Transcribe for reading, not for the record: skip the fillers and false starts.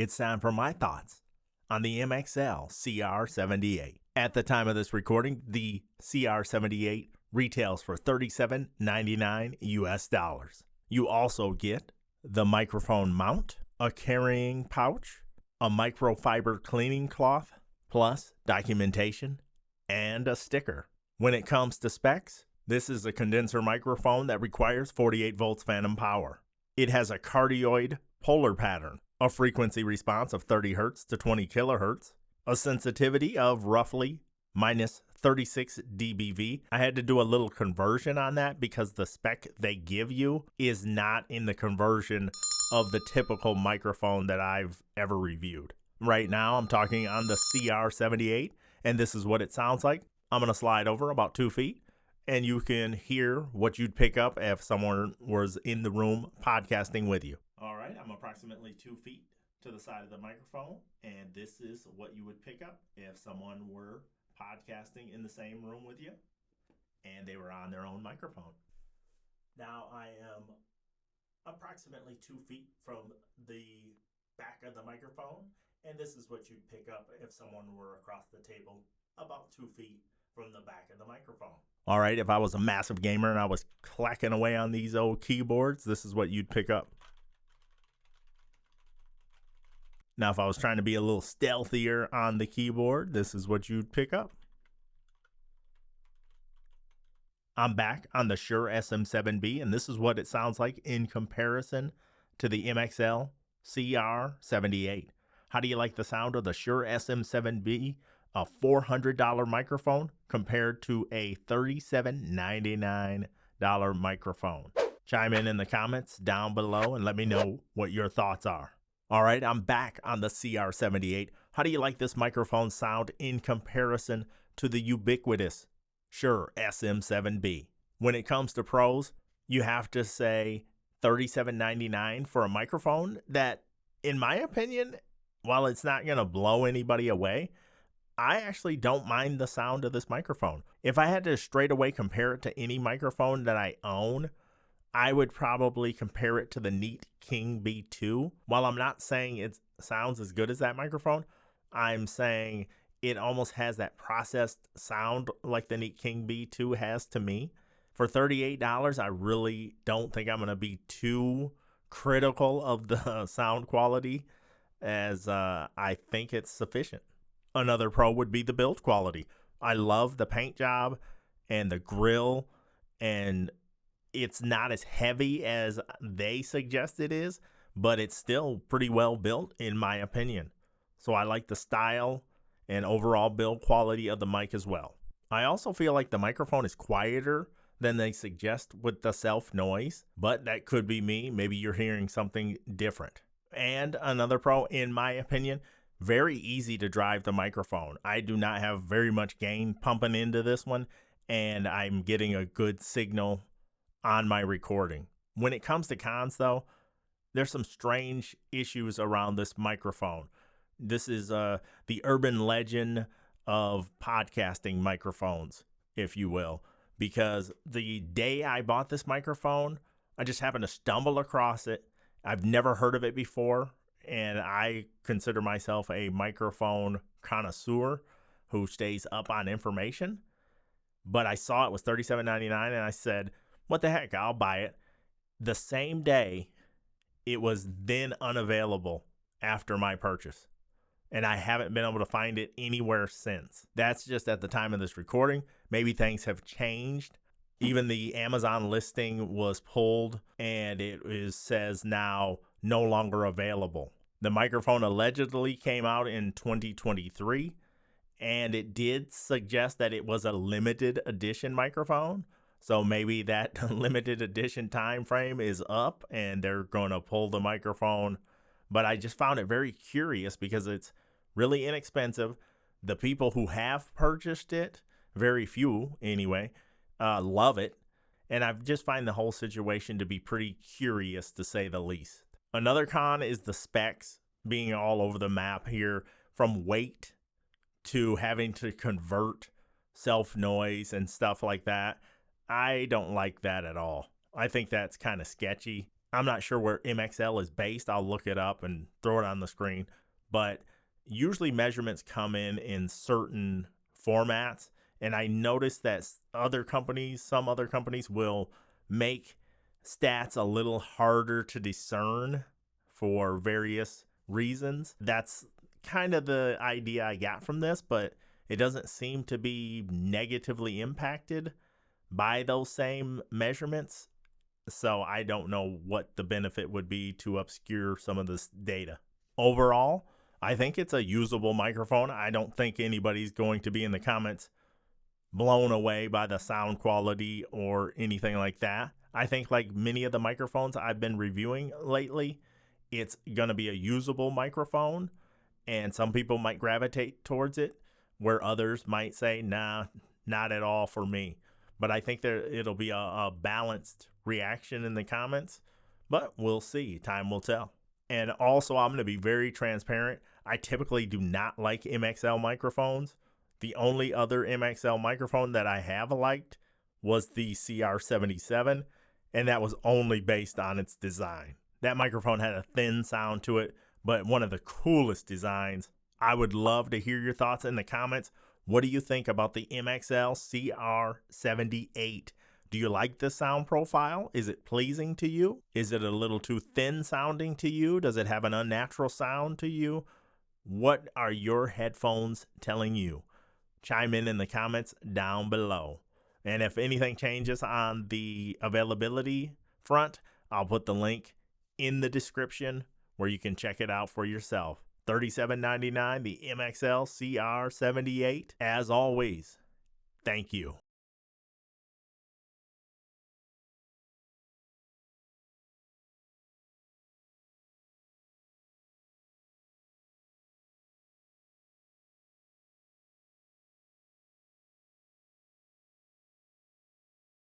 It's time for my thoughts on the MXL CR78. At the time of this recording, the CR78 retails for $37.99 US. You also get the microphone mount, a carrying pouch, a microfiber cleaning cloth, plus documentation and a sticker. When it comes to specs, this is a condenser microphone that requires 48 volts phantom power. It has a cardioid polar pattern, a frequency response of 30 Hz to 20 kHz, a sensitivity of roughly minus 36 dBV. I had to do a little conversion on that because the spec they give you is not in the conversion of the typical microphone that I've ever reviewed. Right now, I'm talking on the CR78, and this is what it sounds like. I'm going to slide over about 2 feet, and you can hear what you'd pick up if someone was in the room podcasting with you. All right, I'm approximately 2 feet to the side of the microphone, and this is what you would pick up if someone were podcasting in the same room with you, and they were on their own microphone. Now I am approximately 2 feet from the back of the microphone, and this is what you'd pick up if someone were across the table about 2 feet from the back of the microphone. All right, if I was a massive gamer and I was clacking away on these old keyboards, this is what you'd pick up. Now, if I was trying to be a little stealthier on the keyboard, this is what you'd pick up. I'm back on the Shure SM7B, and this is what it sounds like in comparison to the MXL CR78. How do you like the sound of the Shure SM7B, a $400 microphone, compared to a $37.99 microphone? Chime in the comments down below and let me know what your thoughts are. All right, I'm back on the CR78. How do you like this microphone sound in comparison to the ubiquitous Shure SM7B? When it comes to pros, you have to say $37.99 for a microphone that, in my opinion, while it's not going to blow anybody away, I actually don't mind the sound of this microphone. If I had to straight away compare it to any microphone that I own, I would probably compare it to the Neat King B2. While I'm not saying it sounds as good as that microphone, I'm saying it almost has that processed sound like the Neat King B2 has to me. For $38, I really don't think I'm going to be too critical of the sound quality, as I think it's sufficient. Another pro would be the build quality. I love the paint job and the grill, and it's not as heavy as they suggest it is, but it's still pretty well built in my opinion. So I like the style and overall build quality of the mic as well. I also feel like the microphone is quieter than they suggest with the self noise, but that could be me. Maybe you're hearing something different. And another pro, in my opinion, very easy to drive the microphone. I do not have very much gain pumping into this one, and I'm getting a good signal on my recording. When it comes to cons, though, there's some strange issues around this microphone. This is the urban legend of podcasting microphones, if you will, because the day I bought this microphone, I just happened to stumble across it. I've never heard of it before, and I consider myself a microphone connoisseur who stays up on information. But I saw it was $37.99, and I said, what the heck, I'll buy it. The same day, it was then unavailable after my purchase, and I haven't been able to find it anywhere since. That's just at the time of this recording. Maybe things have changed. Even the Amazon listing was pulled, and it says now no longer available. The microphone allegedly came out in 2023, and it did suggest that it was a limited edition microphone. So maybe that limited edition time frame is up and they're going to pull the microphone. But I just found it very curious because it's really inexpensive. The people who have purchased it, very few anyway, love it. And I just find the whole situation to be pretty curious, to say the least. Another con is the specs being all over the map here, from weight to having to convert self noise and stuff like that. I don't like that at all. I think that's kind of sketchy. I'm not sure where MXL is based. I'll look it up and throw it on the screen. But usually measurements come in certain formats. And I noticed that some other companies will make stats a little harder to discern for various reasons. That's kind of the idea I got from this, but it doesn't seem to be negatively impacted by those same measurements. So I don't know what the benefit would be to obscure some of this data. Overall, I think it's a usable microphone. I don't think anybody's going to be in the comments blown away by the sound quality or anything like that. I think, like many of the microphones I've been reviewing lately, it's going to be a usable microphone, and some people might gravitate towards it, where others might say, nah, not at all for me. But I think it'll be a balanced reaction in the comments, but we'll see. Time will tell. And also, I'm going to be very transparent. I typically do not like MXL microphones. The only other MXL microphone that I have liked was the CR77, and that was only based on its design. That microphone had a thin sound to it, but one of the coolest designs. I would love to hear your thoughts in the comments. What do you think about the MXL CR78? Do you like the sound profile? Is it pleasing to you? Is it a little too thin sounding to you? Does it have an unnatural sound to you? What are your headphones telling you? Chime in the comments down below. And if anything changes on the availability front, I'll put the link in the description where you can check it out for yourself. $37.99, the MXL CR78. As always, thank you.